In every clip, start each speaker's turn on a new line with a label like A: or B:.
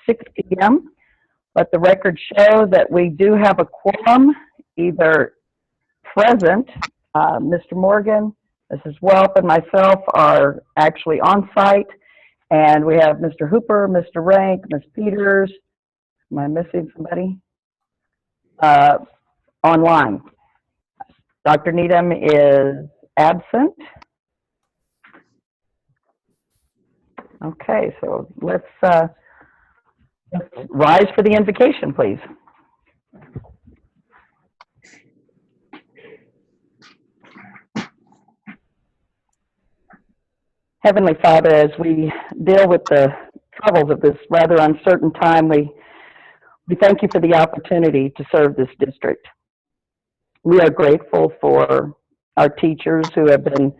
A: 6 p.m. Let the record show that we do have a quorum, either present. Mr. Morgan, Mrs. Welp, and myself are actually on site, and we have Mr. Hooper, Mr. Rank, Ms. Peters. Am I missing somebody? Online. Dr. Needham is absent. Okay, so let's rise for the invocation, please. Heavenly Father, as we deal with the troubles of this rather uncertain time, we thank you for the opportunity to serve this district. We are grateful for our teachers who have been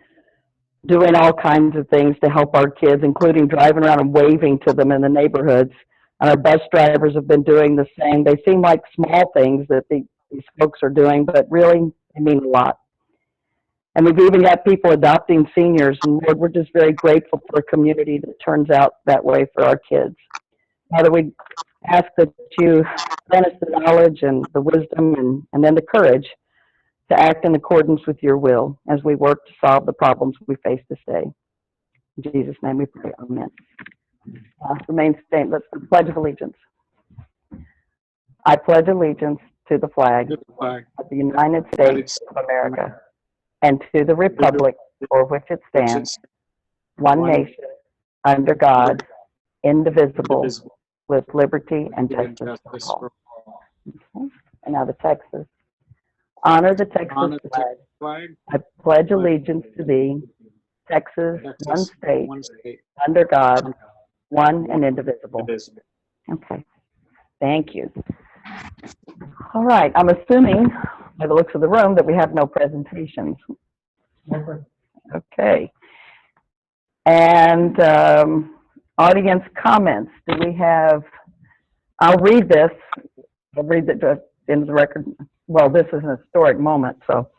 A: doing all kinds of things to help our kids, including driving around and waving to them in the neighborhoods. And our bus drivers have been doing the same. They seem like small things that these folks are doing, but really they mean a lot. And we've even got people adopting seniors, and Lord, we're just very grateful for a community that turns out that way for our kids. Father, we ask that you grant us the knowledge and the wisdom and then the courage to act in accordance with your will as we work to solve the problems we face this day. In Jesus' name we pray, amen. Remain standing. Let's do the Pledge of Allegiance. I pledge allegiance to the flag of the United States of America and to the republic for which it stands, one nation, under God, indivisible, with liberty and justice for all. Okay. And now the text is, honor the Texas flag. I pledge allegiance to thee, Texas, one state, under God, one and indivisible. Okay. Thank you. All right. I'm assuming, by the looks of the room, that we have no presentations. Okay. And audience comments. Do we have, I'll read this. I'll read it into the record. Well, this is an historic moment, so.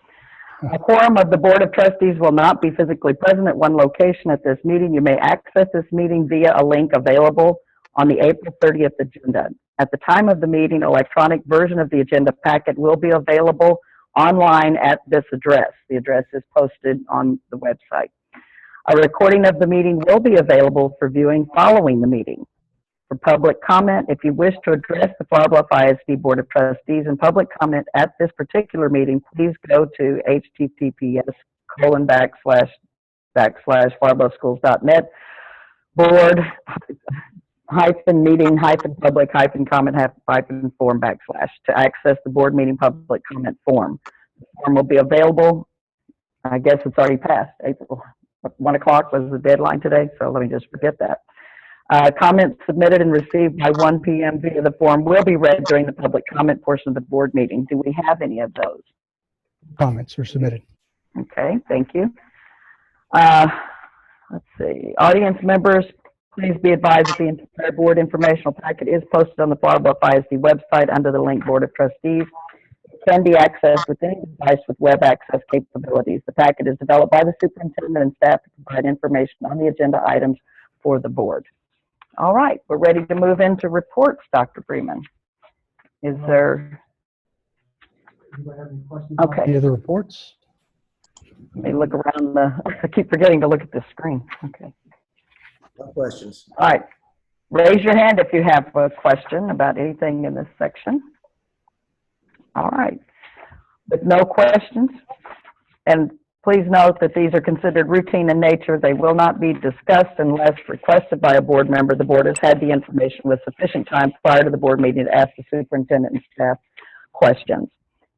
A: A quorum of the Board of Trustees will not be physically present at one location at this meeting. You may access this meeting via a link available on the April 30th agenda. At the time of the meeting, electronic version of the agenda packet will be available online at this address. The address is posted on the website. A recording of the meeting will be available for viewing following the meeting. For public comment, if you wish to address the Bluff ISD Board of Trustees and public comment at this particular meeting, please go to https://farbluffschools.net board-meeting-public-comment-form/ to access the board meeting public comment form. The form will be available, I guess it's already passed. April 1 o'clock was the deadline today, so let me just forget that. Comments submitted and received by 1 p.m. via the form will be read during the public comment portion of the board meeting. Do we have any of those?
B: Comments were submitted.
A: Okay, thank you. Let's see. Audience members, please be advised that the entire board informational packet is posted on the Bluff ISD website under the link Board of Trustees. It can be accessed with any device with web access capabilities. The packet is developed by the superintendent and staff to provide information on the agenda items for the board. All right, we're ready to move into reports, Dr. Freeman. Is there? Okay.
B: Any other reports?
A: Let me look around I keep forgetting to look at the screen. Okay.
C: No questions.
A: All right. Raise your hand if you have a question about anything in this section. All right. With no questions, and please note that these are considered routine in nature. They will not be discussed unless requested by a board member. The board has had the information with sufficient time prior to the board meeting to ask the superintendent and staff questions.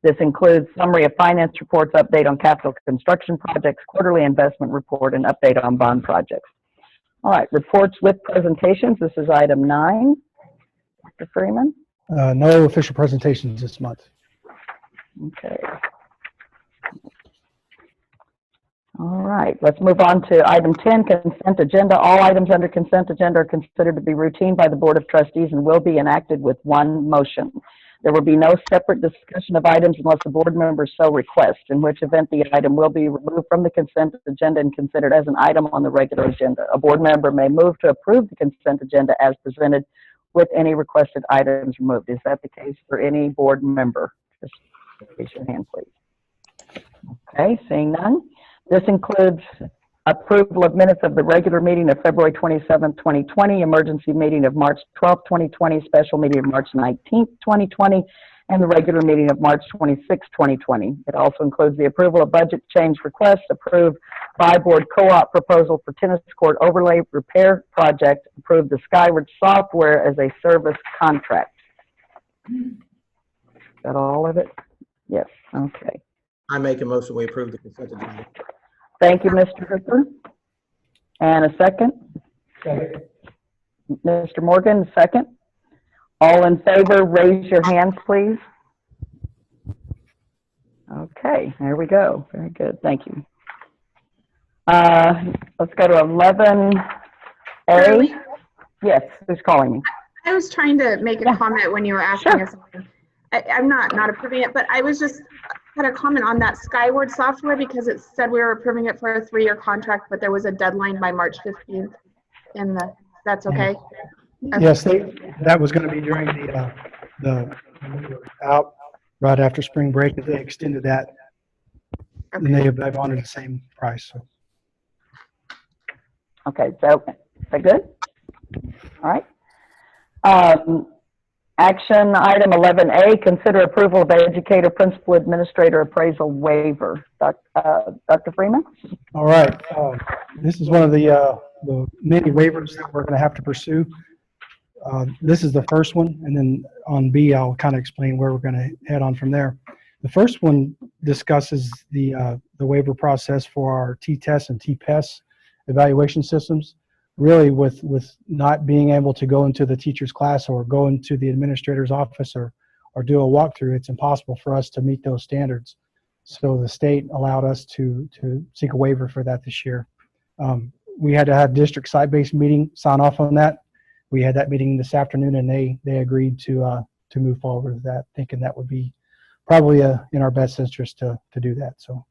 A: This includes summary of finance reports, update on capital construction projects, quarterly investment report, and update on bond projects. All right, reports with presentations. This is item 9. Dr. Freeman?
B: No official presentations this month.
A: Okay. All right, let's move on to item 10, consent agenda. All items under consent agenda are considered to be routine by the Board of Trustees and will be enacted with one motion. There will be no separate discussion of items unless the board member so requests, in which event the item will be removed from the consent agenda and considered as an item on the regular agenda. A board member may move to approve the consent agenda as presented with any requested items removed. Is that the case for any board member? Just raise your hand, please. Okay, seeing none. This includes approval of minutes of the regular meeting of February 27th, 2020, emergency meeting of March 12th, 2020, special meeting of March 19th, 2020, and the regular meeting of March 26th, 2020. It also includes the approval of budget change requests, approved by-board co-op proposal for tennis court overlay repair project, approved the Skyward software as a service contract. Got all of it? Yes, okay.
C: I make a motion, we approve the consent agenda.
A: Thank you, Mr. Hooper. And a second? Mr. Morgan, second. All in favor, raise your hands, please. Okay, there we go. Very good, thank you. Let's go to 11A.
D: Shirley?
A: Yes, who's calling me?
D: I was trying to make a comment when you were asking us something. I'm not approving it, but I was just had a comment on that Skyward software because it said we were approving it for a 3-year contract, but there was a deadline by March 15th. That's okay?
B: Yes, that was going to be during the out right after spring break. They extended that, and they've honored the same price. So.
A: Okay, so, is that good? All right. Action item 11A, consider approval of educator, principal, administrator appraisal waiver. Dr. Freeman?
B: All right. This is one of the many waivers that we're going to have to pursue. This is the first one, and then on B, I'll kind of explain where we're going to head on from there. The first one discusses the waiver process for our T-TEST and T-PEST evaluation systems. Really, with not being able to go into the teacher's class or go into the administrator's office or do a walkthrough, it's impossible for us to meet those standards. So the state allowed us to seek a waiver for that this year. We had to have district site-based meeting sign off on that. We had that meeting this afternoon, and they agreed to move forward with that, thinking that would be probably in our best interest to do that. So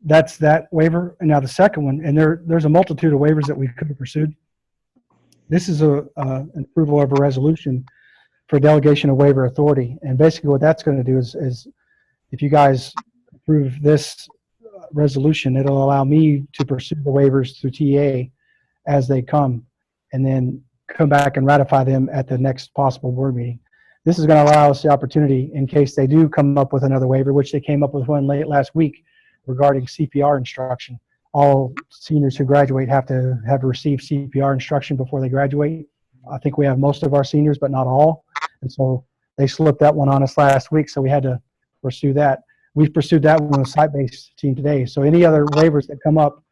B: that's that waiver. And now the second one, and there's a multitude of waivers that we could have pursued. This is an approval of a resolution for delegation of waiver authority. And basically what that's going to do is if you guys approve this resolution, it'll allow me to pursue the waivers through TA as they come, and then come back and ratify them at the next possible board meeting. This is going to allow us the opportunity, in case they do come up with another waiver, which they came up with one late last week regarding CPR instruction. All seniors who graduate have to received CPR instruction before they graduate. I think we have most of our seniors, but not all. And so they slipped that one on us last week, so we had to pursue that. We've pursued that one with the site-based team today. So any other waivers that come up,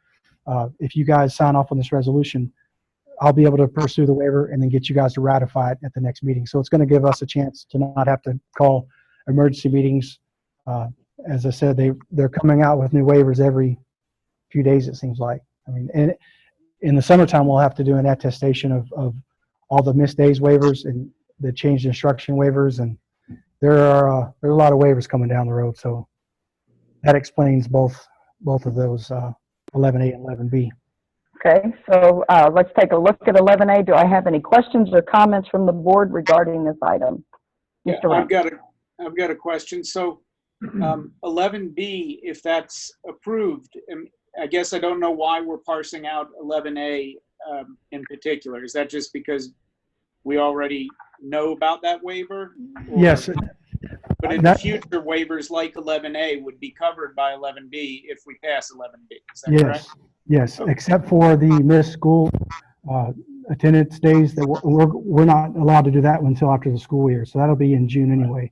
B: if you guys sign off on this resolution, I'll be able to pursue the waiver and then get you guys to ratify it at the next meeting. So it's going to give us a chance to not have to call emergency meetings. As I said, they're coming out with new waivers every few days, it seems like. I mean, and in the summertime, we'll have to do an attestation of all the missed days waivers and the changed instruction waivers. And there are a lot of waivers coming down the road. So that explains both of those 11A and 11B.
A: Okay, so let's take a look at 11A. Do I have any questions or comments from the board regarding this item?
E: Yeah,
A: Mr. Ryan.
E: I've got a question. So 11B, if that's approved, I guess I don't know why we're parsing out 11A in particular. Is that just because we already know about that waiver? Or,
B: Yes.
E: But in the future, waivers like 11A would be covered by 11B if we pass 11B. Is that correct?
B: Yes,
E: Okay.
B: except for the missed school attendance days that we're not allowed to do that until after the school year. So that'll be in June anyway.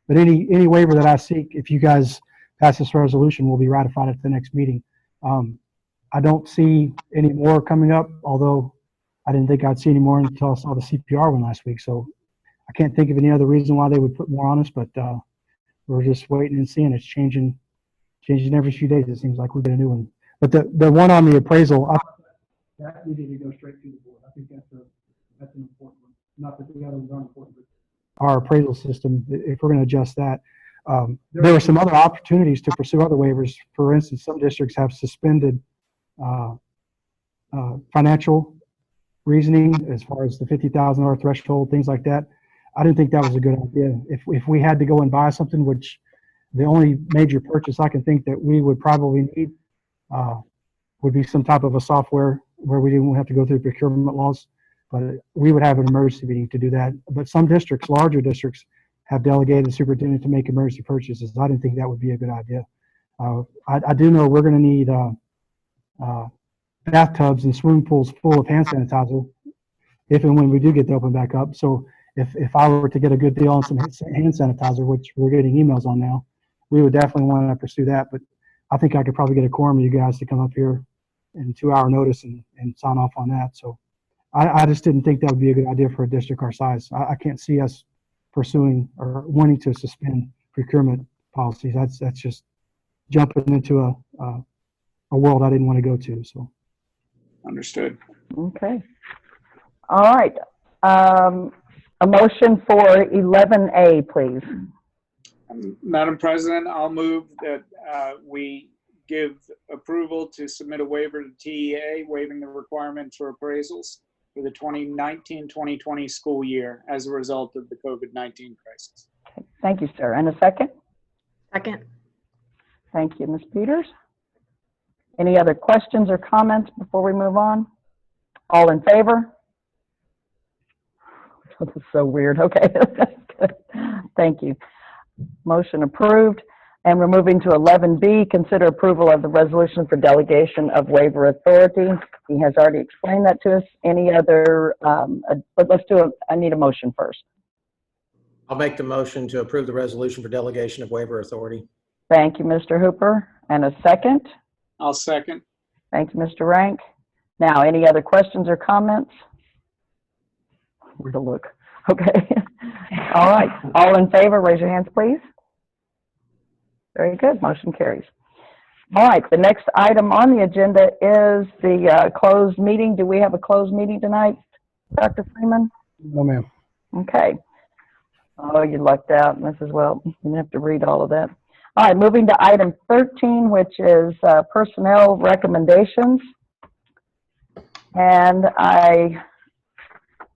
B: But any waiver that I seek, if you guys pass this resolution, will be ratified at the next meeting. I don't see any more coming up, although I didn't think I'd see any more until I saw the CPR one last week. So I can't think of any other reason why they would put more on us, but we're just waiting and seeing. It's changing every few days. It seems like we get a new one. But the one on the appraisal, that needed to go straight to the board. I think that's an important one. Not that the other ones aren't important, but our appraisal system, if we're going to adjust that. There are some other opportunities to pursue other waivers. For instance, some districts have suspended financial reasoning as far as the $50,000 threshold, things like that. I didn't think that was a good idea. If we had to go and buy something, which the only major purchase I can think that we would probably need would be some type of a software where we didn't have to go through procurement laws, but we would have an emergency meeting to do that. But some districts, larger districts, have delegated the superintendent to make emergency purchases. I didn't think that would be a good idea. I do know we're going to need bathtubs and swimming pools full of hand sanitizer if and when we do get to open back up. So if I were to get a good deal on some hand sanitizer, which we're getting emails on now, we would definitely want to pursue that. But I think I could probably get a quorum of you guys to come up here in 2-hour notice and sign off on that. So I just didn't think that would be a good idea for a district our size. I can't see us pursuing or wanting to suspend procurement policies. That's just jumping into a world I didn't want to go to. So
E: Understood.
A: Okay. All right. A motion for 11A, please.
E: Madam President, I'll move that we give approval to submit a waiver to TEA, waiving the requirement for appraisals for the 2019-2020 school year as a result of the COVID-19 crisis.
A: Okay. Thank you, sir. And a second?
D: Second.
A: Thank you, Ms. Peters. Any other questions or comments before we move on? All in favor? This is so weird. Okay. Thank you. Motion approved. And we're moving to 11B, consider approval of the resolution for delegation of waiver authority. He has already explained that to us. Any other, but let's do I need a motion first.
C: I'll make the motion to approve the resolution for delegation of waiver authority.
A: Thank you, Mr. Hooper. And a second?
E: I'll second.
A: Thank you, Mr. Rank. Now, any other questions or comments? Where to look? Okay. All right. All in favor, raise your hands, please. Very good. Motion carries. All right. The next item on the agenda is the closed meeting. Do we have a closed meeting tonight, Dr. Freeman?
B: no, ma'am.
A: Okay. Oh, you lucked out, Mrs. Well. You didn't have to read all of that. All right. Moving to item 13, which is personnel recommendations. And I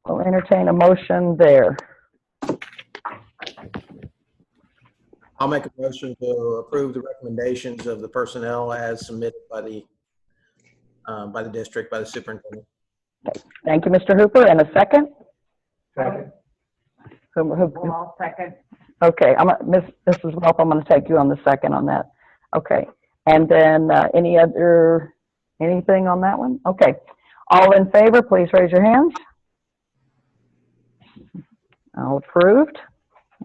A: will entertain a motion there.
C: I'll make a motion to approve the recommendations of the personnel as submitted by the district, by the superintendent.
A: Okay. Thank you, Mr. Hooper. And a second?
B: Second.
A: I'll second. Okay. Mrs. Welp, I'm going to take you on the second on that. Okay. And then anything on that one? Okay. All in favor, please raise your hands. All approved.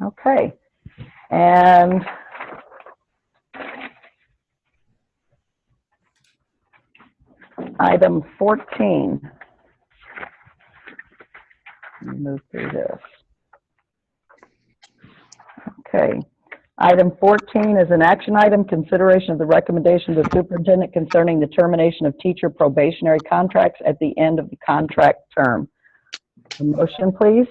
A: Okay. And item 14. Let me move through this. Okay. Item 14 is an action item, consideration of the recommendation of the superintendent concerning the termination of teacher probationary contracts at the end of the contract term. A motion, please.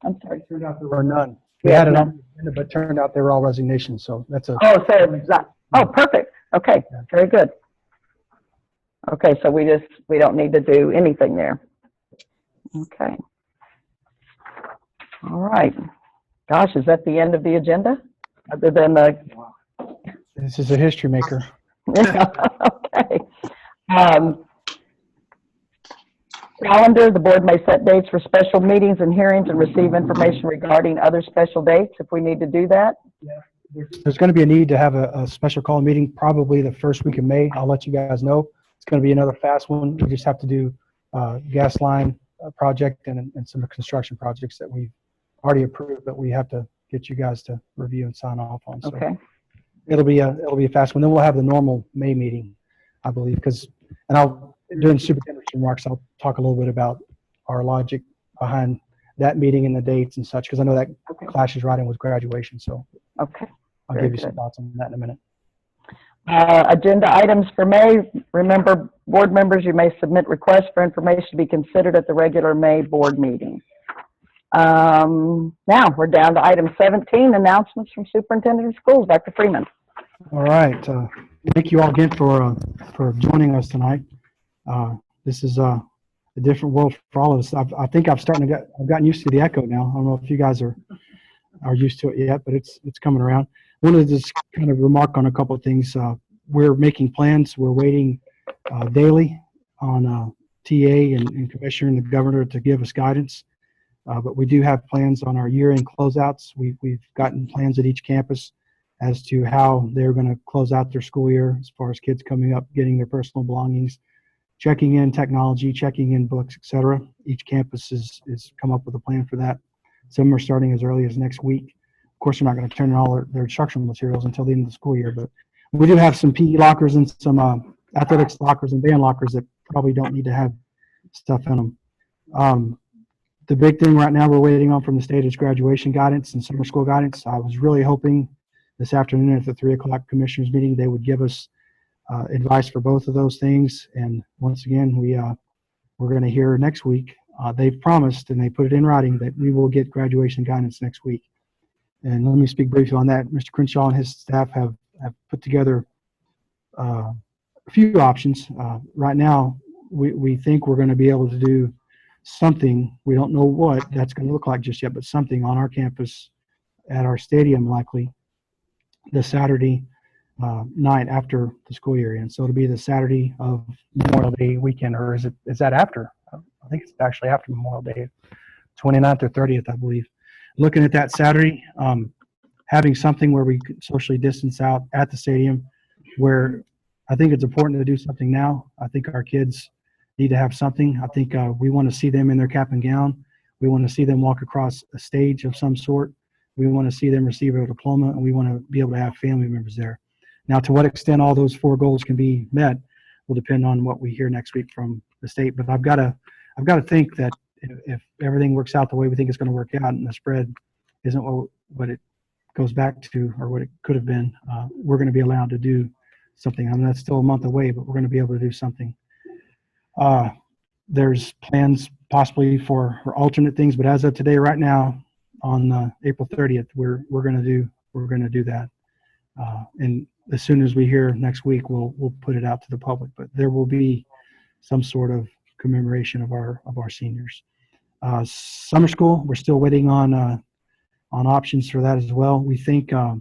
A: I'm sorry.
B: Turned out there were none. We had it on the agenda, but turned out they were all resignations. So that's a.
A: Oh, so perfect. Okay, very good. Okay, so we don't need to do anything there. Okay. All right. Gosh, is that the end of the agenda? Other than the.
B: This is a history maker.
A: Okay. Calendar, the board may set dates for special meetings and hearings and receive information regarding other special dates if we need to do that.
B: There's going to be a need to have a special call meeting probably the first week of May. I'll let you guys know. It's going to be another fast one. We just have to do gas line project and some construction projects that we've already approved, but we have to get you guys to review and sign off on. So
A: Okay.
B: it'll be a fast one. Then we'll have the normal May meeting, I believe, during superintendent's remarks, I'll talk a little bit about our logic behind that meeting and the dates and such, because I know that clashes right in with graduation. So
A: Okay.
B: I'll give you some thoughts on that in a minute.
A: Agenda items for May. Remember, board members, you may submit requests for information to be considered at the regular May board meeting. Now we're down to item 17, announcements from superintendent of schools. Dr. Freeman.
B: All right. Thank you all again for joining us tonight. This is a different world for all of us. I think I've gotten used to the echo now. I don't know if you guys are used to it yet, but it's coming around. Wanted to just kind of remark on a couple of things. We're making plans. We're waiting daily on TA and Commissioner and the Governor to give us guidance. But we do have plans on our year-end closeouts. We've gotten plans at each campus as to how they're going to close out their school year as far as kids coming up, getting their personal belongings, checking in technology, checking in books, etc. Each campus is come up with a plan for that. Some are starting as early as next week. Of course, they're not going to turn in all their instructional materials until the end of the school year, but we do have some PE lockers and some athletics lockers and band lockers that probably don't need to have stuff in them. The big thing right now we're waiting on from the state is graduation guidance and summer school guidance. I was really hoping this afternoon at the 3 o'clock commissioners meeting they would give us advice for both of those things. And once again, we're going to hear next week. They've promised and they put it in writing that we will get graduation guidance next week. And let me speak briefly on that. Mr. Crenshaw and his staff have put together a few options. Right now, we think we're going to be able to do something. We don't know what that's going to look like just yet, but something on our campus at our stadium likely the Saturday night after the school year ends. So it'll be the Saturday of Memorial Day weekend, or is that after? I think it's actually after Memorial Day, 29th or 30th, I believe. Looking at that Saturday, having something where we could socially distance out at the stadium, where I think it's important to do something now. I think our kids need to have something. I think we want to see them in their cap and gown. We want to see them walk across a stage of some sort. We want to see them receive a diploma, and we want to be able to have family members there. Now, to what extent all those 4 goals can be met will depend on what we hear next week from the state. But I've got to think that if everything works out the way we think it's going to work out, and the spread isn't what it goes back to or what it could have been, we're going to be allowed to do something. I mean, that's still a month away, but we're going to be able to do something. There's plans possibly for alternate things, but as of today, right now, on April 30th, we're going to do that. And as soon as we hear next week, we'll put it out to the public. But there will be some sort of commemoration of our seniors. Summer school, we're still waiting on options for that as well. We think right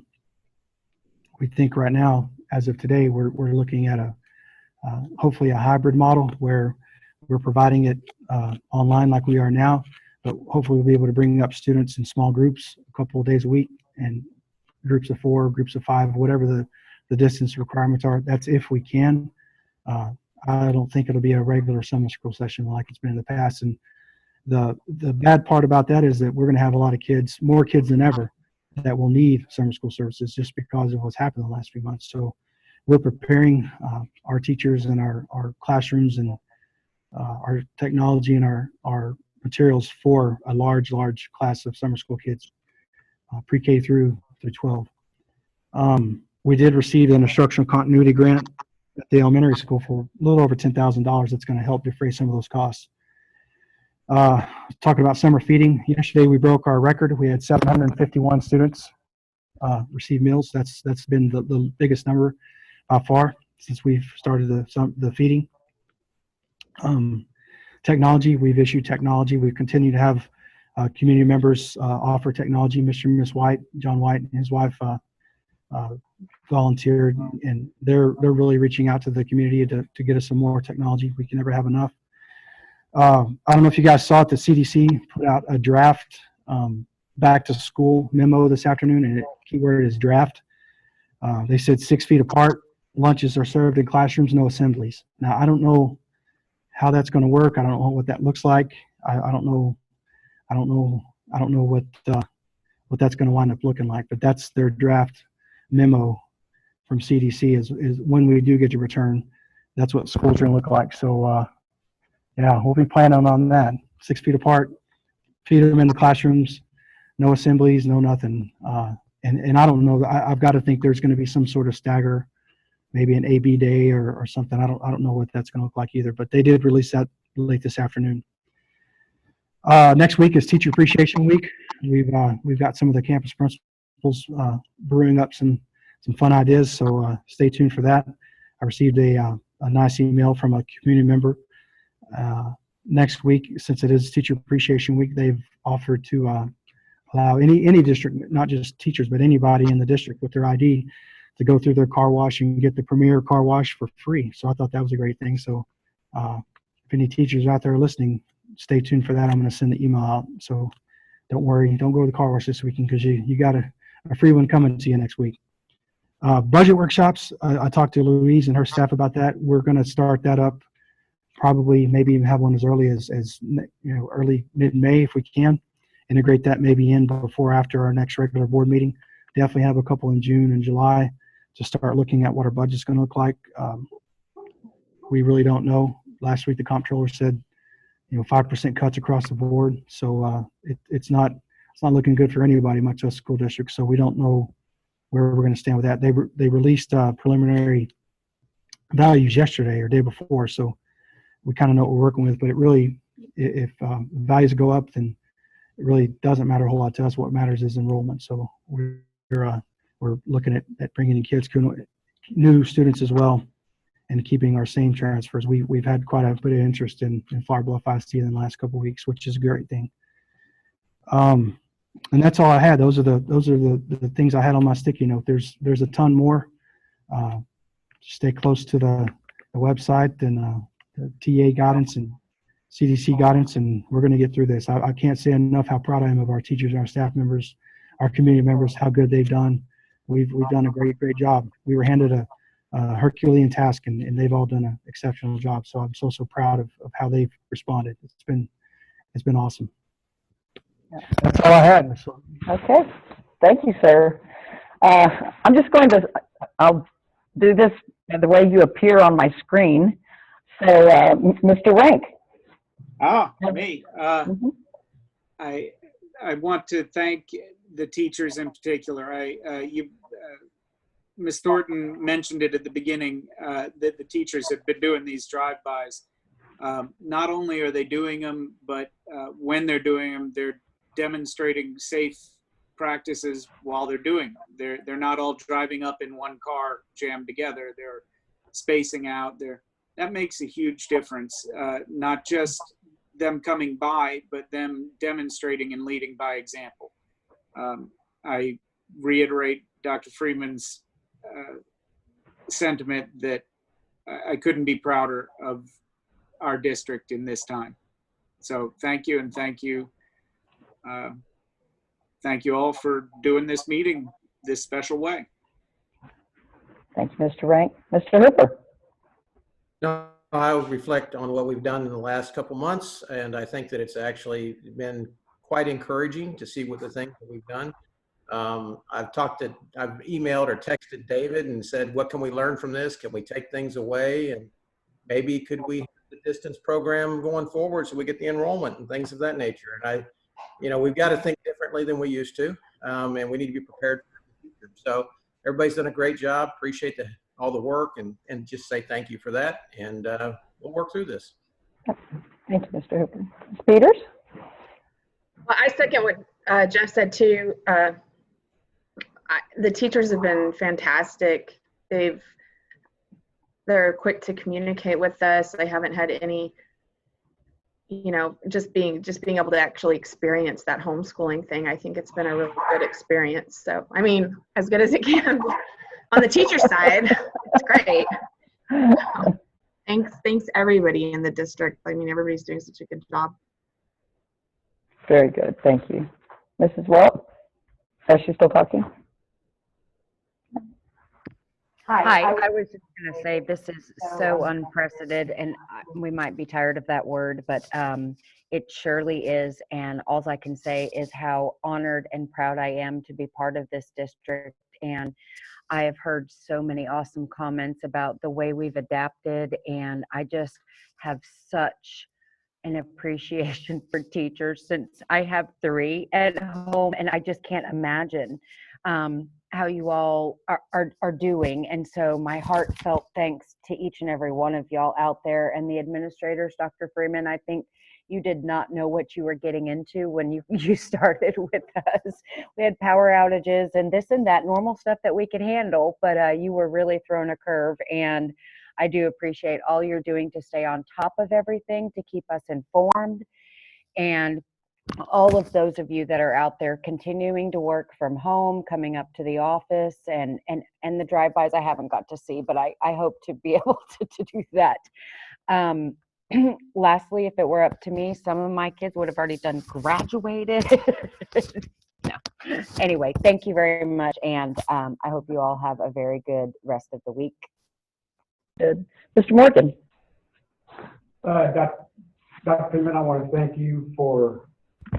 B: now, as of today, we're looking at hopefully a hybrid model where we're providing it online like we are now, but hopefully we'll be able to bring up students in small groups a couple of days a week, and groups of 4, groups of 5, whatever the distance requirements are. That's if we can. I don't think it'll be a regular summer school session like it's been in the past. And the bad part about that is that we're going to have a lot of kids, more kids than ever, that will need summer school services just because of what's happened the last few months. So we're preparing our teachers and our classrooms and our technology and our materials for a large class of summer school kids, pre-K through 12. We did receive an instructional continuity grant at the elementary school for a little over $10,000. That's going to help defray some of those costs. Talking about summer feeding, yesterday we broke our record. We had 751 students receive meals. That's been the biggest number by far since we've started the feeding. Technology, we've issued technology. We continue to have community members offer technology. Mr. and Ms. White, John White and his wife volunteered, and they're really reaching out to the community to get us some more technology. We can never have enough. I don't know if you guys saw it, the CDC put out a draft back to school memo this afternoon, and the keyword is draft. They said 6 feet apart, lunches are served in classrooms, no assemblies. Now, I don't know how that's going to work. I don't know what that looks like. I don't know what that's going to wind up looking like, but that's their draft memo from CDC is when we do get to return, that's what schools are going to look like. So, yeah, we'll be planning on that. 6 feet apart, feed them in the classrooms, no assemblies, no nothing. And I don't know, I've got to think there's going to be some sort of stagger, maybe an AB day or something. I don't know what that's going to look like either, but they did release that late this afternoon. Next week is Teacher Appreciation Week. We've got some of the campus principals brewing up some fun ideas, so stay tuned for that. I received a nice email from a community member next week, since it is Teacher Appreciation Week, they've offered to allow any district, not just teachers, but anybody in the district with their ID to go through their car wash and get the Premier car wash for free. So I thought that was a great thing. So if any teachers out there listening, stay tuned for that. I'm going to send the email out. So don't worry, don't go to the car wash this weekend, because you got a free one coming to you next week. Budget workshops, I talked to Louise and her staff about that. We're going to start that up, probably maybe even have one as early as early mid-May if we can. Integrate that maybe in before or after our next regular board meeting. Definitely have a couple in June and July to start looking at what our budget's going to look like. We really don't know. Last week the comptroller said 5% cuts across the board. So it's not looking good for anybody, much less school districts. So we don't know where we're going to stand with that. They released preliminary values yesterday or day before, so we kind of know what we're working with. But it really, if values go up, then it really doesn't matter a whole lot to us. What matters is enrollment. So we're looking at bringing in kids, new students as well, and keeping our same transfers. We've had quite a bit of interest in Bluff ISD in the last couple of weeks, which is a great thing. And that's all I had. Those are the things I had on my sticky note. There's a ton more. Stay close to the website and the TA guidance and CDC guidance, and we're going to get through this. I can't say enough how proud I am of our teachers, our staff members, our community members, how good they've done. We've done a great job. We were handed a Herculean task, and they've all done an exceptional job. So I'm so proud of how they've responded. It's been awesome. That's all I had.
A: Okay, thank you, sir. I'm just I'll do this the way you appear on my screen. So, Mr. Rank.
E: Me.
A: Mhm.
E: I want to thank the teachers in particular. Ms. Thornton mentioned it at the beginning, that the teachers have been doing these drive-bys. Not only are they doing them, but when they're doing them, they're demonstrating safe practices while they're doing them. They're not all driving up in one car jammed together. They're spacing out. That makes a huge difference. Not just them coming by, but them demonstrating and leading by example. I reiterate Dr. Freeman's sentiment that I couldn't be prouder of our district in this time. So thank you, and thank you. Thank you all for doing this meeting this special way.
A: Thank you, Mr. Rank. Mr. Hooper.
C: No, I will reflect on what we've done in the last couple months, and I think that it's actually been quite encouraging to see what the things that we've done. I've emailed or texted David and said, what can we learn from this? Can we take things away? And maybe could we have the distance program going forward so we get the enrollment and things of that nature? And we've got to think differently than we used to, and we need to be prepared for the future. So everybody's done a great job. Appreciate all the work, and just say thank you for that. And we'll work through this.
A: Thank you, Mr. Hooper. Ms. Peters?
D: Well, I second what Jeff said too. The teachers have been fantastic. They're quick to communicate with us. I haven't had any, just being able to actually experience that homeschooling thing. I think it's been a really good experience. So, I mean, as good as it can on the teacher side. It's great. Thanks everybody in the district. I mean, everybody's doing such a good job.
A: Very good. Thank you. Mrs. Walt? Is she still talking?
F: Hi, I was just going to say this is so unprecedented, and we might be tired of that word, but it surely is. And all I can say is how honored and proud I am to be part of this district. And I have heard so many awesome comments about the way we've adapted, and I just have such an appreciation for teachers since I have 3 at home, and I just can't imagine how you all are doing. And so my heartfelt thanks to each and every one of y'all out there, and the administrators. Dr. Freeman, I think you did not know what you were getting into when you started with us. We had power outages and this and that normal stuff that we could handle, but you were really throwing a curve, and I do appreciate all you're doing to stay on top of everything, to keep us informed, and all of those of you that are out there continuing to work from home, coming up to the office, and the drive-bys I haven't got to see, but I hope to be able to do that. Lastly, if it were up to me, some of my kids would have already graduated. No. Anyway, thank you very much, and I hope you all have a very good rest of the week.
A: Good. Mr. Morgan?
G: Dr. Freeman, I want to thank you for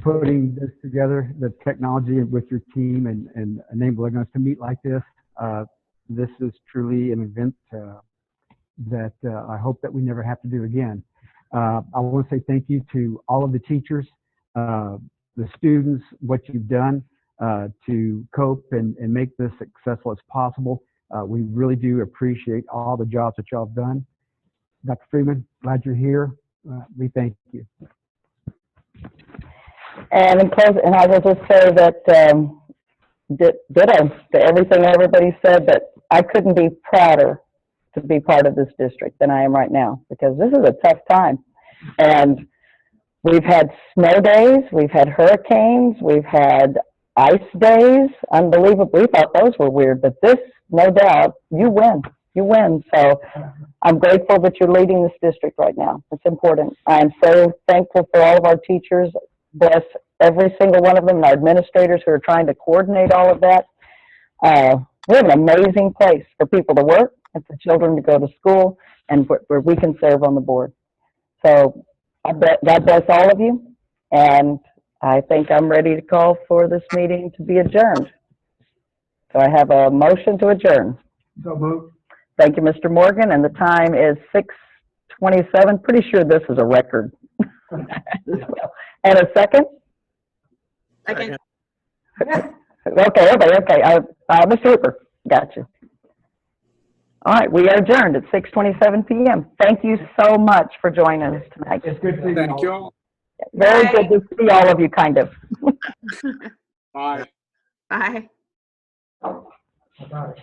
G: putting this together, the technology with your team, and enabling us to meet like this. This is truly an event that I hope that we never have to do again. I want to say thank you to all of the teachers, the students, what you've done to cope and make this successful as possible. We really do appreciate all the jobs that y'all have done. Dr. Freeman, glad you're here. We thank you.
A: And in closing, and I will just say that ditto to everything everybody said, that I couldn't be prouder to be part of this district than I am right now, because this is a tough time. And we've had snow days, we've had hurricanes, we've had ice days. Unbelievable. We thought those were weird, but this, no doubt, you win. You win. So I'm grateful that you're leading this district right now. It's important. I am so thankful for all of our teachers. Bless every single one of them, and our administrators who are trying to coordinate all of that. We have an amazing place for people to work and for children to go to school, and where we can serve on the board. So God bless all of you, and I think I'm ready to call for this meeting to be adjourned. So I have a motion to adjourn.
G: So moved.
A: Thank you, Mr. Morgan, and the time is 6:27. Pretty sure this is a record. And a second?
D: Second.
A: Okay, Mr. Hooper, got you. All right, we are adjourned at 6:27 p.m. Thank you so much for joining us tonight.
G: It's good seeing you.
E: Thank you all.
A: Very
D: Bye.
A: good to see all of you, kind of.
E: Bye.
D: Bye.
G: Bye.